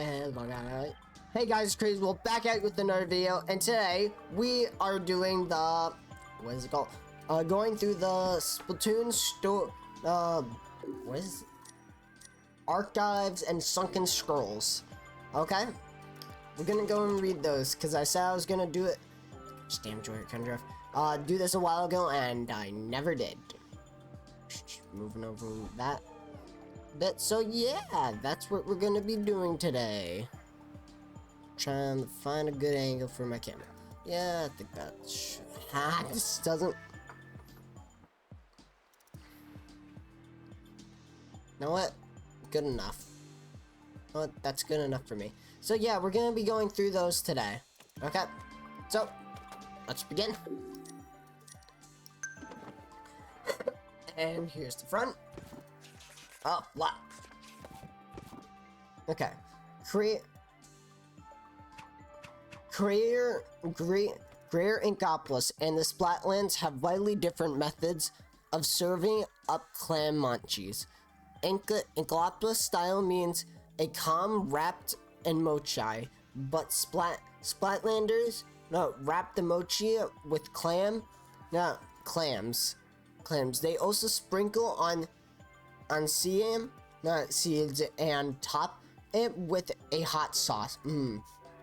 Hello guys. Hey guys, Crazy Wolf back at you with another video, and today we are doing the what is it called? Going through the Splatoon store. What is it? Archives and sunken scrolls. Okay, we're gonna go and read those because I said I was gonna do it. Damn, Joy Kendriff. Do this a while ago, and I never did. Moving over that bit. So yeah, that's what we're gonna be doing today. Trying to find a good angle for my camera. Yeah, I think that's this doesn't. You know what? Good enough. You know what? That's good enough for me. So yeah, we're gonna be going through those today. Okay. So let's begin. And here's the front. Oh, what? Okay. Greater Inkopolis and the Splatlands have widely different methods of serving up clam munchies. Inkopolis style means a calm wrapped in mochi, but Splatlanders wrap the mochi with clams. They also sprinkle on seeds and top it with a hot sauce.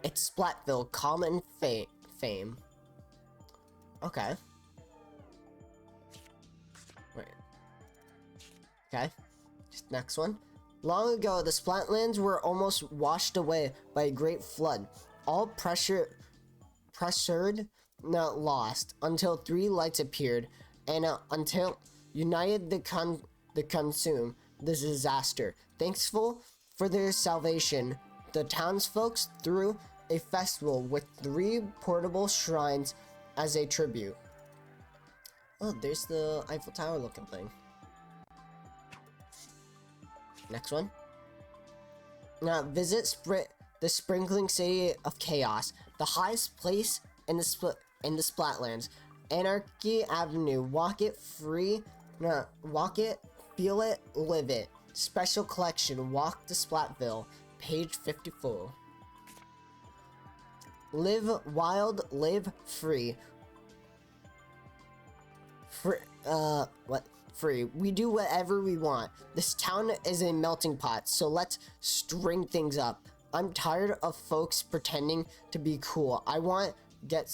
It's Splatville common fame. Okay. Wait. Okay. Next one. Long ago, the Splatlands were almost washed away by a great flood. All pressured, not lost, until three lights appeared, and until united the consume the disaster. Thankful for their salvation, the townsfolk threw a festival with 3 portable shrines as a tribute. Oh, there's the Eiffel Tower looking thing. Next one. Now visit the sprinkling city of chaos, the highest place in the Splatlands, Anarchy Avenue. Walk it free. Walk it, feel it, live it. Special collection. Walk to Splatville. Page 54. Live wild, live free. Free. We do whatever we want. This town is a melting pot, so let's string things up. I'm tired of folks pretending to be cool. I want get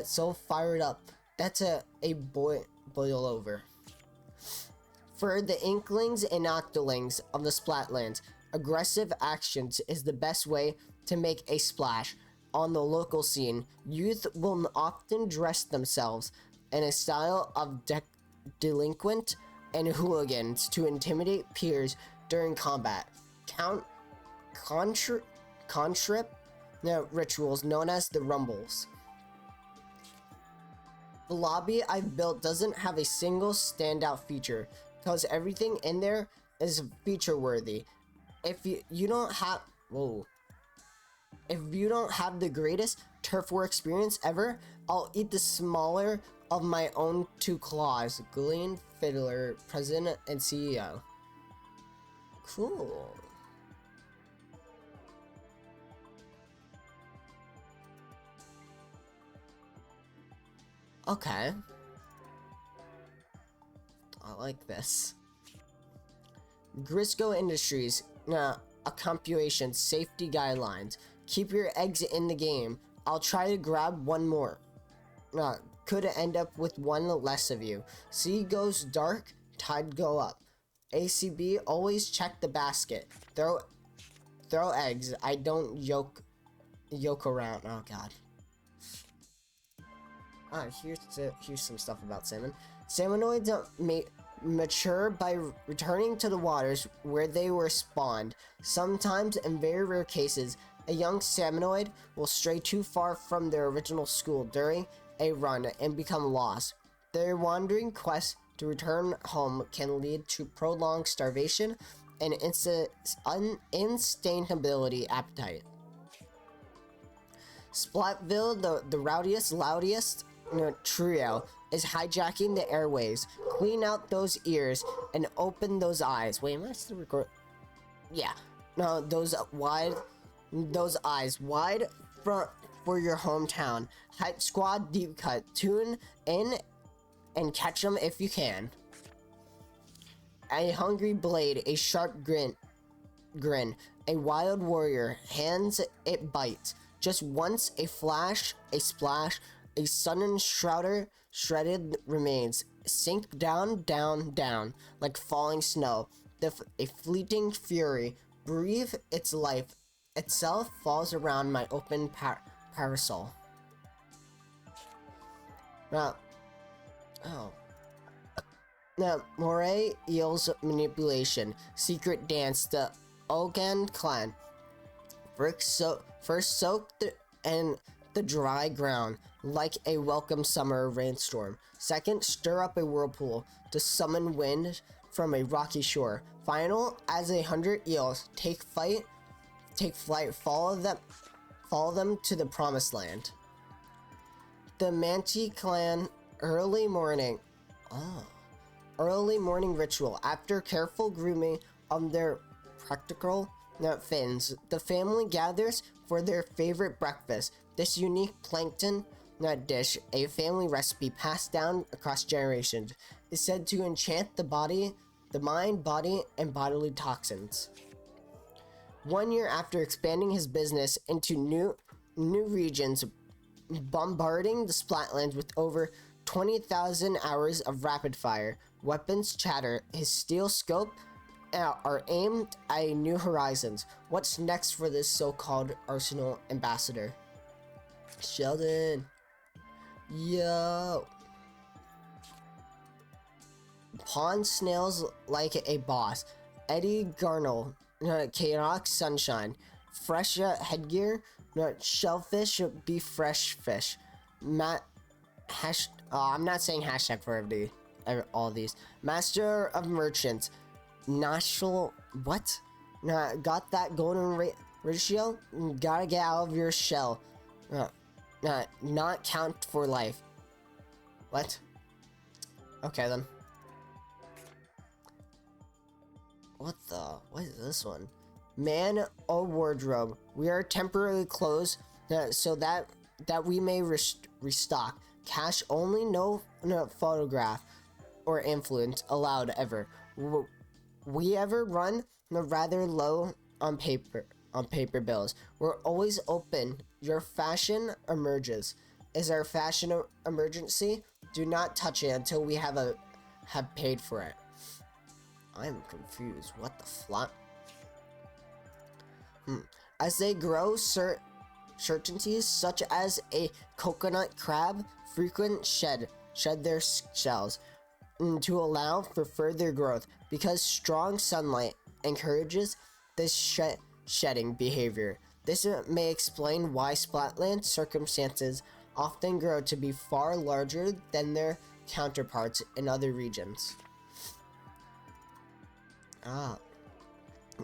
so fired up. That's a boil over. For the Inklings and Octolings of the Splatlands, aggressive actions is the best way to make a splash on the local scene. Youth will often dress themselves in a style of delinquent and hooligans to intimidate peers during combat. Contrip rituals known as the rumbles. The lobby I've built doesn't have a single standout feature, because everything in there is feature worthy. If you don't have the greatest turf war experience ever, I'll eat the smaller of my own 2 claws. Gillian Fiddler, President and CEO. Cool. Okay. I like this. Grisco Industries, accomplishment safety guidelines. Keep your eggs in the game. I'll try to grab one more. Could end up with one less of you. Sea goes dark, tide go up. ACB, always check the basket. Throw eggs. I don't yoke around. Oh god. Here's some stuff about salmon. Salmonoids mature by returning to the waters where they were spawned. Sometimes, in very rare cases, a young salmonoid will stray too far from their original school during a run and become lost. Their wandering quest to return home can lead to prolonged starvation and instability appetite. Splatville, the rowdiest, loudest trio is hijacking the airwaves. Clean out those ears and open those eyes. Wait, am I still recording? Yeah. No, those wide those eyes wide for your hometown. Hype squad deep cut. Tune in and catch them if you can. A hungry blade, a sharp grin, a wild warrior, hands it bites. Just once, a flash, a splash, a sudden shredded remains. Sink down, down, down, like falling snow. A fleeting fury, breathe its life itself falls around my open parasol. Now, Moray Eel's manipulation, secret dance, the Ogan clan. First soak the dry ground like a welcome summer rainstorm. Second, stir up a whirlpool to summon wind from a rocky shore. Final, as 100 eels take flight, follow them to the promised land. The Manti clan early morning ritual. After careful grooming of their practical fins, the family gathers for their favorite breakfast. This unique plankton dish, a family recipe passed down across generations, is said to enchant the mind, body, and bodily toxins. 1 year after expanding his business into new regions, bombarding the Splatlands with over 20,000 hours of rapid fire, weapons chatter, his steel scope are aimed at new horizons. What's next for this so-called Arsenal ambassador? Sheldon. Yo. Pond snails like a boss. Eddie Garnell. Chaotic sunshine. Fresh headgear. Shellfish. Be fresh fish. I'm not saying hashtag for all these. Master of merchants. National. What? Got that golden ratio? Gotta get out of your shell. Not count for life. What? Okay then. What is this one? Man or wardrobe. We are temporarily closed so that we may restock. Cash only, no photograph or influence allowed ever. We ever run rather low on paper bills. We're always open. Your fashion emerges. Is our fashion emergency? Do not touch it until we have paid for it. I'm confused. What the flop? As they grow, certainties such as a coconut crab frequent shed their shells to allow for further growth, because strong sunlight encourages this shedding behavior. This may explain why Splatland circumstances often grow to be far larger than their counterparts in other regions.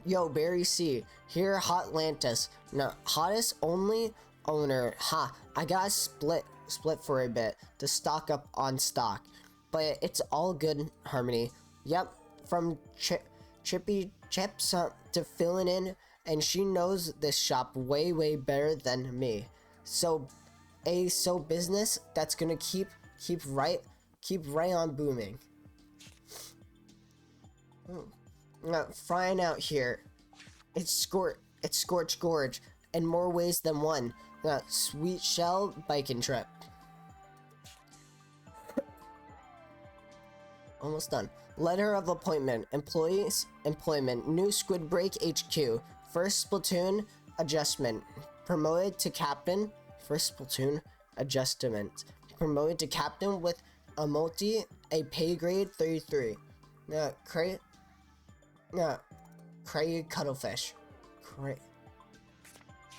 Yo, Barry C. Here, Hotlantis. No, hottest only owner. I got split for a bit to stock up on stock. But it's all good harmony. Yep, from Chippy Chips to filling in, and she knows this shop way better than me. So business that's gonna keep right on booming. Frying out here. It's Scorch Gorge in more ways than one. Sweet Shell biking trip. Almost done. Letter of appointment. Employment. New Squid Break HQ. First Splatoon adjustment. Promoted to captain. First Splatoon adjustment. Promoted to captain with a pay grade 33. Craig Cuttlefish.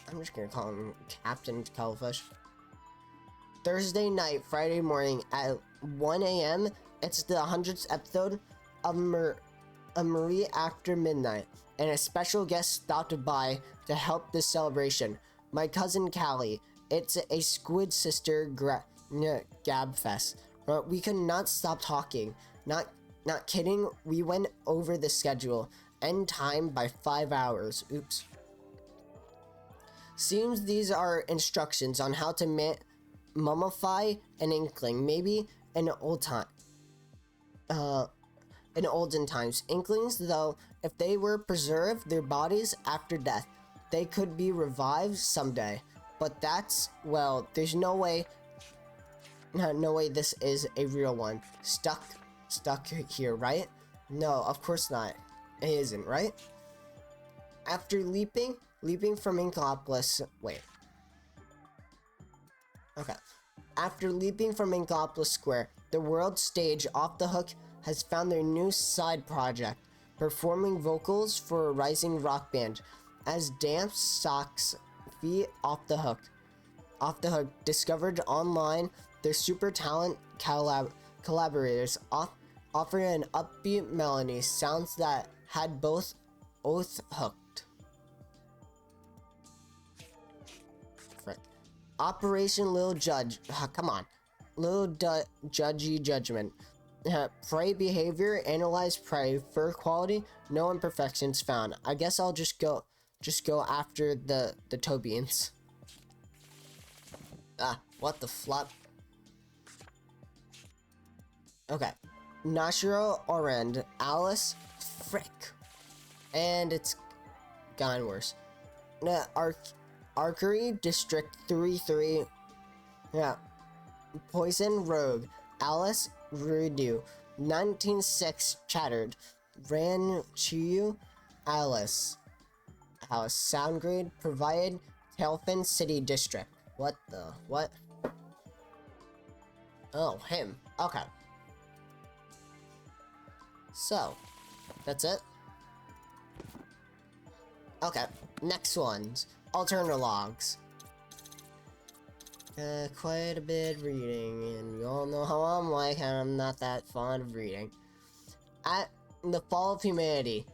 I'm just gonna call him Captain Cuttlefish. Thursday night, Friday morning at 1 a.m. It's the 100th episode of Marie After Midnight, and a special guest stopped by to help this celebration. My cousin Callie. It's a Squid Sister Gab Fest. We could not stop talking. Not kidding. We went over the schedule. End time by 5 hours. Oops. Seems these are instructions on how to mummify an inkling, maybe in olden times. Inklings, though, if they were preserved their bodies after death, they could be revived someday. But that's, well, there's no way this is a real one. Stuck here, right? No, of course not. It isn't, right? After leaping from Inkopolis, wait. Okay. After leaping from Inkopolis Square, the world stage Off the Hook has found their new side project, performing vocals for a rising rock band as Damp Socks feat Off the Hook. Off the Hook discovered online their super talent collaborators offered an upbeat melody sounds that had both hooked. Frick. Operation Little Judge. Come on. Little Judgy Judgment. Prey behavior. Analyze prey. Fur quality. No imperfections found. I guess I'll just go after the toe beans. What the flop? Okay. Nashiro Orend. Alice. Frick. And it's gotten worse. Archery District 33. Yeah. Poison Rogue. Alice Redo. 196 Chattered. Ranchiu. Alice. Sound grade provided. Tailfin City District. What? Oh, him. Okay. So, that's it. Okay, next ones. Alterna logs. Quite a bit of reading, and you all know how I'm like, and I'm not that fond of reading. At the fall of humanity,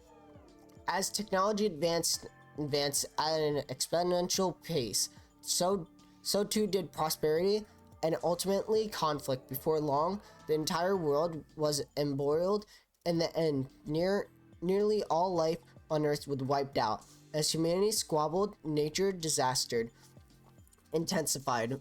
as technology advanced at an exponential pace, so too did prosperity, and ultimately conflict. Before long, the entire world was embroiled in the end. Nearly all life on Earth was wiped out. As humanity squabbled, nature disastered, intensified.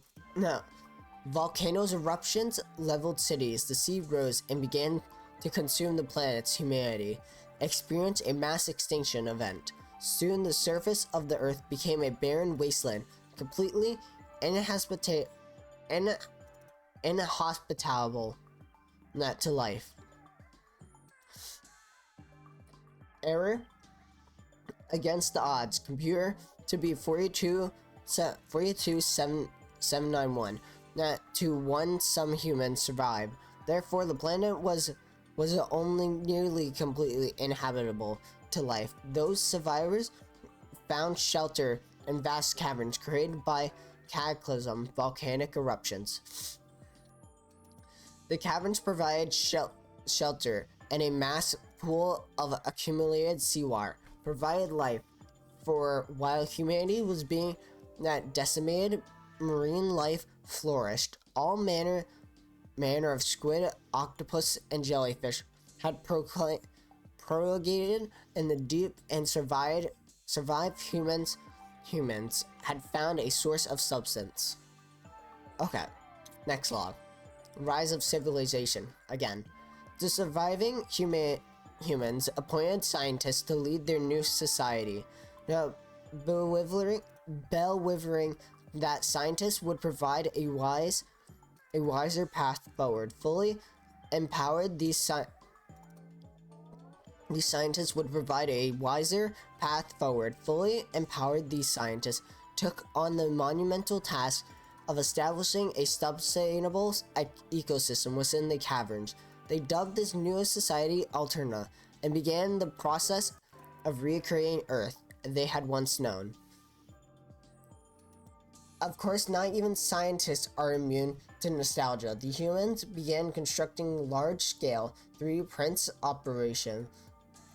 Volcanoes' eruptions leveled cities. The sea rose and began to consume the planet's humanity. Experienced a mass extinction event. Soon the surface of the Earth became a barren wasteland, completely inhospitable to life. Error against the odds. Computer to be 42791. To one, some humans survived. Therefore, the planet was only nearly completely inhabitable to life. Those survivors found shelter in vast caverns created by cataclysm volcanic eruptions. The caverns provided shelter, and a mass pool of accumulated seawater provided life for while humanity was being decimated. Marine life flourished. All manner of squid, octopus, and jellyfish had prolongated in the deep and survived. Humans had found a source of substance. Okay, next log. Rise of civilization. Again, the surviving humans appointed scientists to lead their new society. Now, bewildering that scientists would provide a wiser path forward. Fully empowered, these scientists would provide a wiser path forward. Fully empowered, these scientists took on the monumental task of establishing a sustainable ecosystem within the caverns. They dubbed this newest society Alterna and began the process of recreating Earth they had once known. Of course, not even scientists are immune to nostalgia. The humans began constructing large-scale 3D prints operation.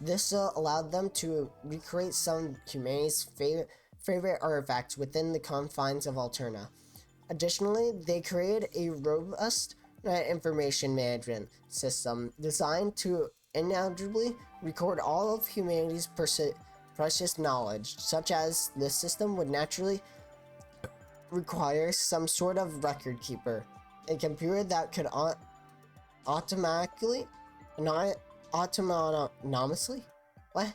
This allowed them to recreate some of humanity's favorite artifacts within the confines of Alterna. Additionally, they created a robust information management system designed to inarguably record all of humanity's precious knowledge, such as the system would naturally requires some sort of record keeper, a computer that could automatically, not autonomously, what?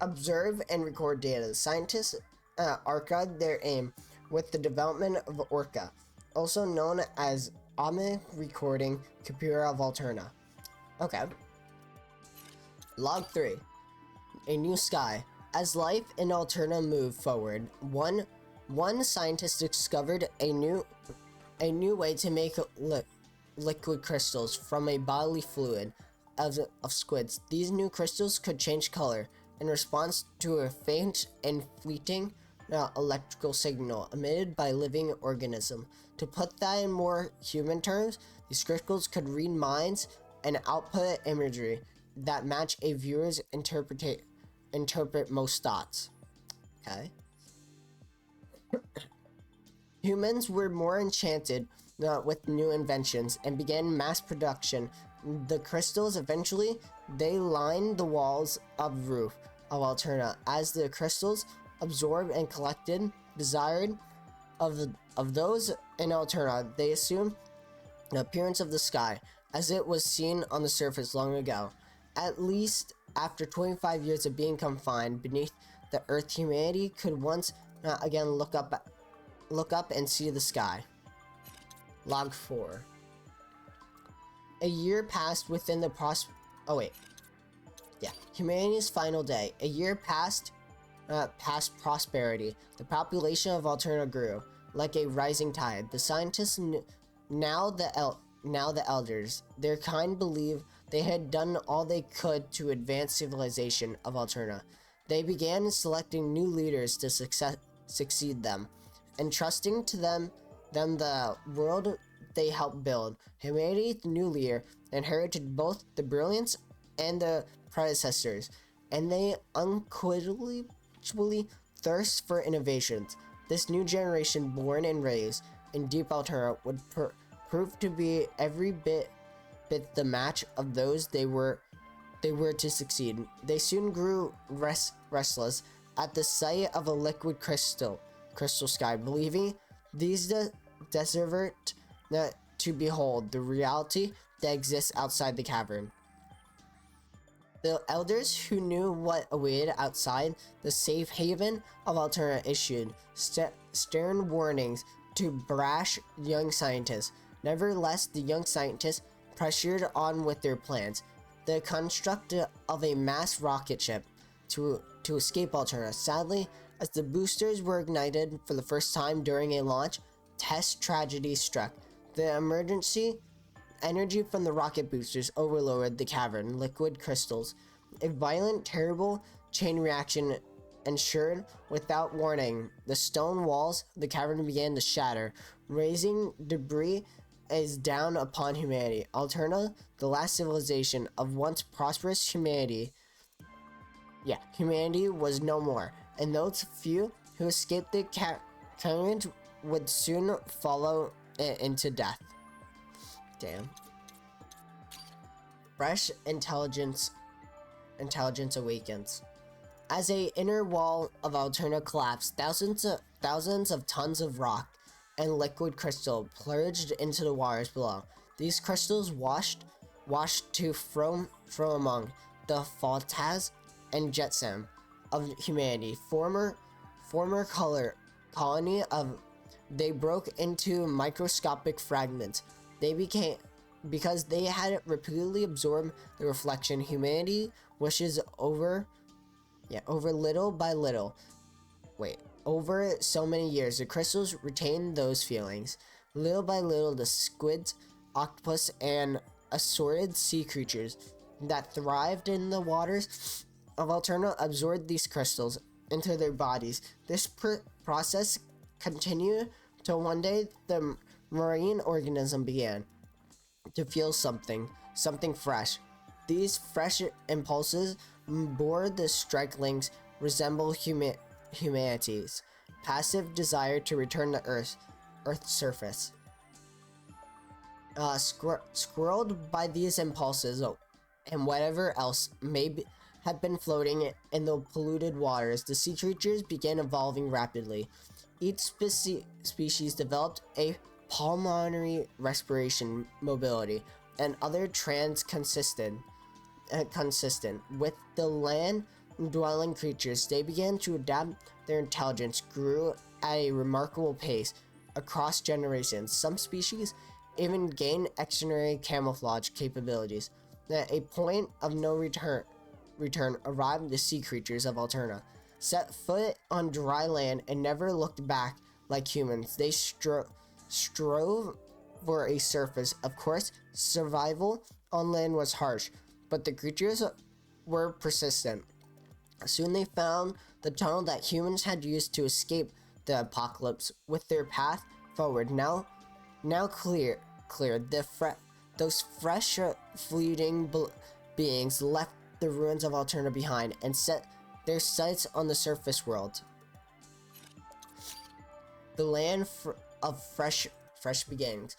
Observe and record data. Scientists archived their aim with the development of Orca, also known as Omni Recording Computer of Alterna. Okay. Log 3. A new sky. As life in Alterna moved forward, one scientist discovered a new way to make liquid crystals from a bodily fluid of squids. These new crystals could change color in response to a faint and fleeting electrical signal emitted by living organism. To put that in more human terms, these crystals could read minds and output imagery that match a viewer's interpret most thoughts. Okay. Humans were more enchanted with new inventions and began mass production. The crystals eventually they lined the walls of roof of Alterna. As the crystals absorbed and collected desired of those in Alterna, they assumed the appearance of the sky as it was seen on the surface long ago. At least after 25 years of being confined beneath the earth, humanity could once again look up and see the sky. Log 4. A year passed within the humanity's final day. A year passed past prosperity. The population of Alterna grew like a rising tide. The scientists now the elders, their kind believed they had done all they could to advance civilization of Alterna. They began selecting new leaders to succeed them, entrusting to them the world they helped build. Humanity's new leader inherited both the brilliance and the predecessors, and they unquestionably thirst for innovations. This new generation, born and raised in deep Alterna, would prove to be every bit the match of those they were to succeed. They soon grew restless at the sight of a liquid crystal sky, believing these deserved to behold the reality that exists outside the cavern. The elders who knew what awaited outside the safe haven of Alterna issued stern warnings to brash young scientists. Nevertheless, the young scientists pressured on with their plans. The construct of a mass rocket ship to escape Alterna. Sadly, as the boosters were ignited for the first time during a launch test, tragedy struck. The emergency energy from the rocket boosters overloaded the cavern liquid crystals. A violent, terrible chain reaction ensued. Without warning, the stone walls of the cavern began to shatter, raising debris down upon humanity. Alterna, the last civilization of once prosperous humanity, was no more, and those few who escaped the cavern would soon follow into death. Damn. Fresh intelligence awakens. As a inner wall of Alterna collapsed, thousands of tons of rock and liquid crystal plunged into the waters below. These crystals washed from among the photas and jetsam of humanity, former colony of. They broke into microscopic fragments. Because they had repeatedly absorbed the reflection. Humanity wishes over little by little. Over so many years, the crystals retained those feelings. Little by little, the squids, octopus, and assorted sea creatures that thrived in the waters of Alterna absorbed these crystals into their bodies. This process continued till one day the marine organism began to feel something fresh. These fresh impulses bore the strikelings resemble humanity's passive desire to return to Earth's surface. Squirreled by these impulses and whatever else may have been floating in the polluted waters, the sea creatures began evolving rapidly. Each species developed a pulmonary respiration mobility and other consistent with the land dwelling creatures. They began to adapt. Their intelligence grew at a remarkable pace across generations. Some species even gained extraordinary camouflage capabilities. At a point of no return arrived the sea creatures of Alterna. Set foot on dry land and never looked back like humans. They strove for a surface. Of course, survival on land was harsh, but the creatures were persistent. Soon they found the tunnel that humans had used to escape the apocalypse, with their path forward now clear. Those fresh, fleeting beings left the ruins of Alterna behind and set their sights on the surface world. The land of fresh beginnings.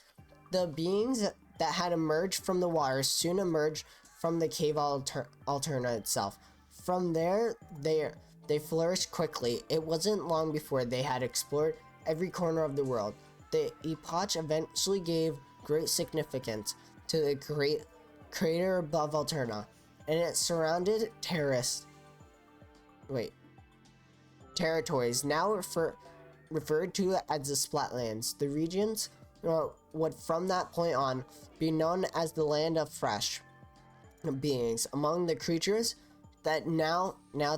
The beings that had emerged from the water soon emerged from the cave Alterna itself. From there, they flourished quickly. It wasn't long before they had explored every corner of the world. The epoch eventually gave great significance to the great crater above Alterna, and its surrounded territories, now referred to as the Splatlands. The regions would from that point on be known as the land of fresh beings. Among the creatures that now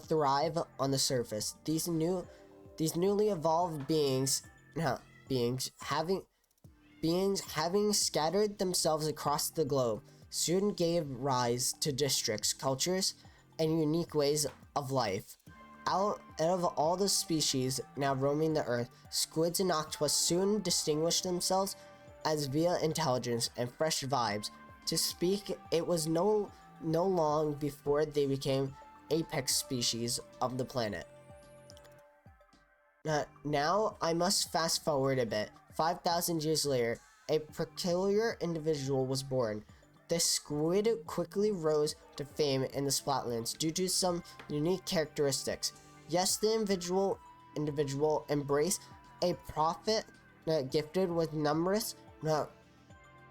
thrive on the surface, these newly evolved beings having scattered themselves across the globe soon gave rise to districts, cultures, and unique ways of life. Out of all the species now roaming the earth, squids and octopus soon distinguished themselves as via intelligence and fresh vibes. To speak, it was no long before they became apex species of the planet. Now I must fast forward a bit. 5,000 years later, a peculiar individual was born. The squid quickly rose to fame in the Splatlands due to some unique characteristics. Yes, the individual embraced a prophet gifted with numerous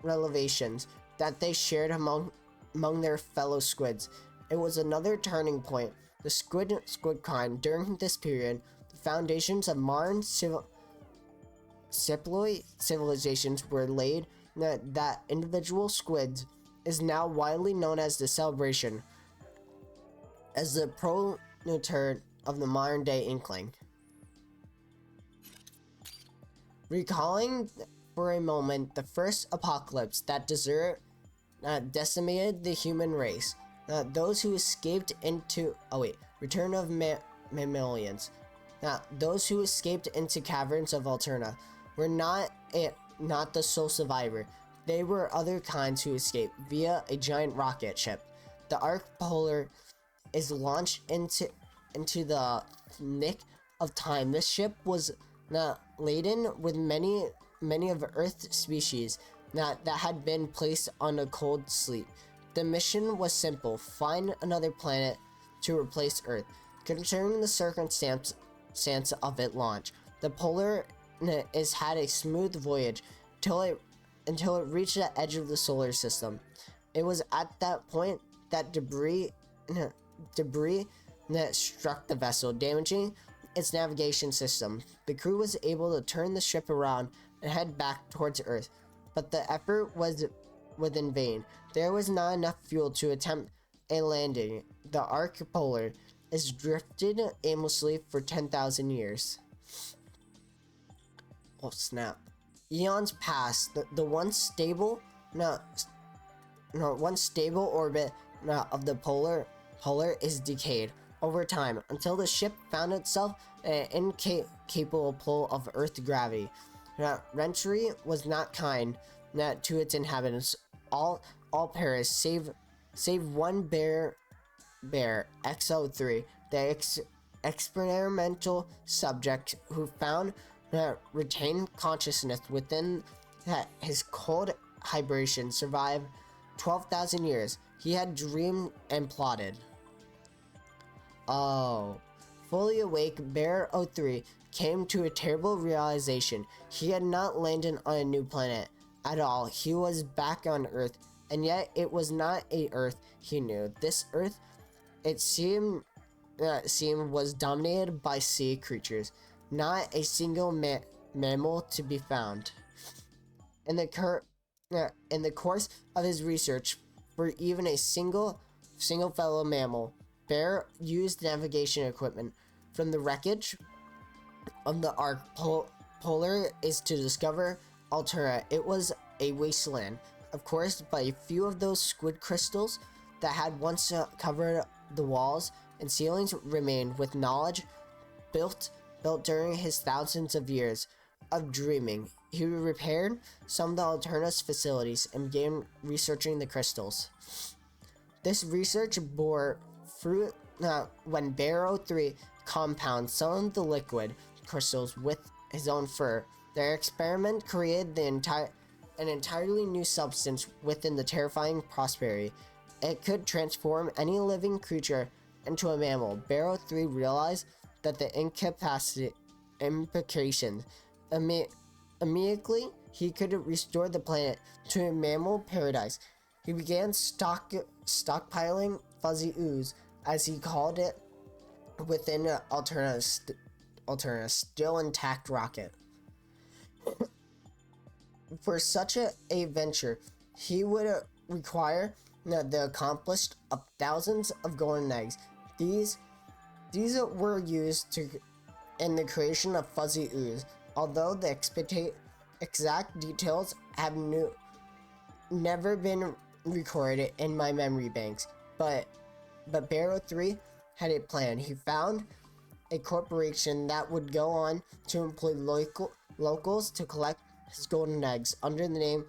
revelations that they shared among their fellow squids. It was another turning point. The squid kind. During this period, the foundations of modern civilizations were laid. That individual squids is now widely known as the celebration, as the prototype of the modern day inkling. Recalling for a moment the first apocalypse that decimated the human race, those who escaped into return of mammalians. Those who escaped into caverns of Alterna were not the sole survivor. They were other kinds who escaped via a giant rocket ship. The Arc Polar is launched into the nick of time. This ship was laden with many of Earth's species that had been placed on a cold sleep. The mission was simple: find another planet to replace Earth. Considering the circumstance of its launch, the Polar had a smooth voyage until it reached the edge of the solar system. It was at that point that debris struck the vessel, damaging its navigation system. The crew was able to turn the ship around and head back towards Earth, but the effort was in vain. There was not enough fuel to attempt a landing. The Arc Polar is drifted aimlessly for 10,000 years. Oh snap. Eons pass. The once stable orbit of the polar is decayed over time until the ship found itself incapable of Earth gravity. Rentry was not kind to its inhabitants. All perished save one bear XO3, the experimental subject who found retained consciousness within his cold hibernation, survived 12,000 years. He had dreamed and plotted. Oh, Fully awake, Bear 03 came to a terrible realization. He had not landed on a new planet at all. He was back on Earth, and yet it was not a Earth he knew. This Earth, it seemed was dominated by sea creatures. Not a single mammal to be found. In the course of his research for even a single fellow mammal, Bear used navigation equipment from the wreckage of the Ark Polar is to discover Alterna. It was a wasteland, of course, but a few of those squid crystals that had once covered the walls and ceilings remained, with knowledge built during his thousands of years of dreaming. He repaired some of the Alterna's facilities and began researching the crystals. This research bore fruit when Bear 03 compounded some of the liquid crystals with his own fur. Their experiment created an entirely new substance within the terrifying prosperity. It could transform any living creature into a mammal. Bear 03 realized that the implications. Immediately, he could restore the planet to a mammal paradise. He began stockpiling fuzzy ooze, as he called it, within Alterna's still intact rocket. For such a venture, he would require the accomplish of thousands of golden eggs. These were used in the creation of fuzzy ooze. Although the exact details have never been recorded in my memory banks, but Bear 03 had a plan. He found a corporation that would go on to employ locals to collect his golden eggs under the name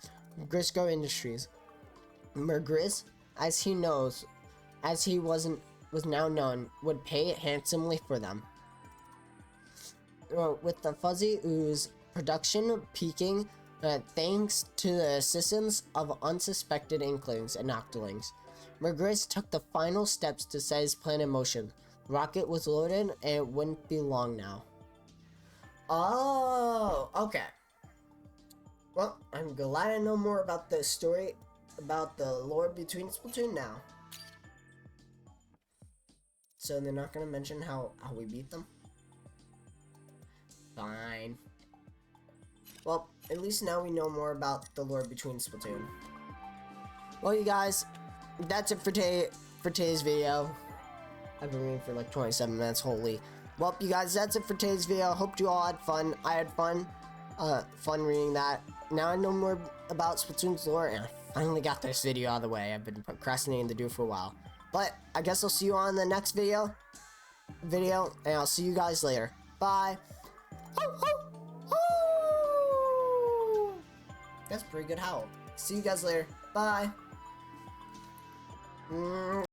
Grisco Industries. Mergris, as he was now known, would pay handsomely for them. With the fuzzy ooze production peaking thanks to the assistance of unsuspected inklings and octolings, Mergris took the final steps to set his plan in motion. The rocket was loaded and it wouldn't be long now. Oh, okay. Well, I'm glad I know more about the story, about the lore between Splatoon now. So they're not gonna mention how we beat them? Fine. Well, at least now we know more about the lore between Splatoon. Well, you guys, that's it for today's video. I've been reading for like 27 minutes, holy. Well, you guys, that's it for today's video. Hope you all had fun. I had fun reading that. Now I know more about Splatoon's lore, and I finally got this video out of the way. I've been procrastinating to do it for a while. But I guess I'll see you on the next video, and I'll see you guys later. Bye. Ho, ho, ho! That's a pretty good howl. See you guys later. Bye.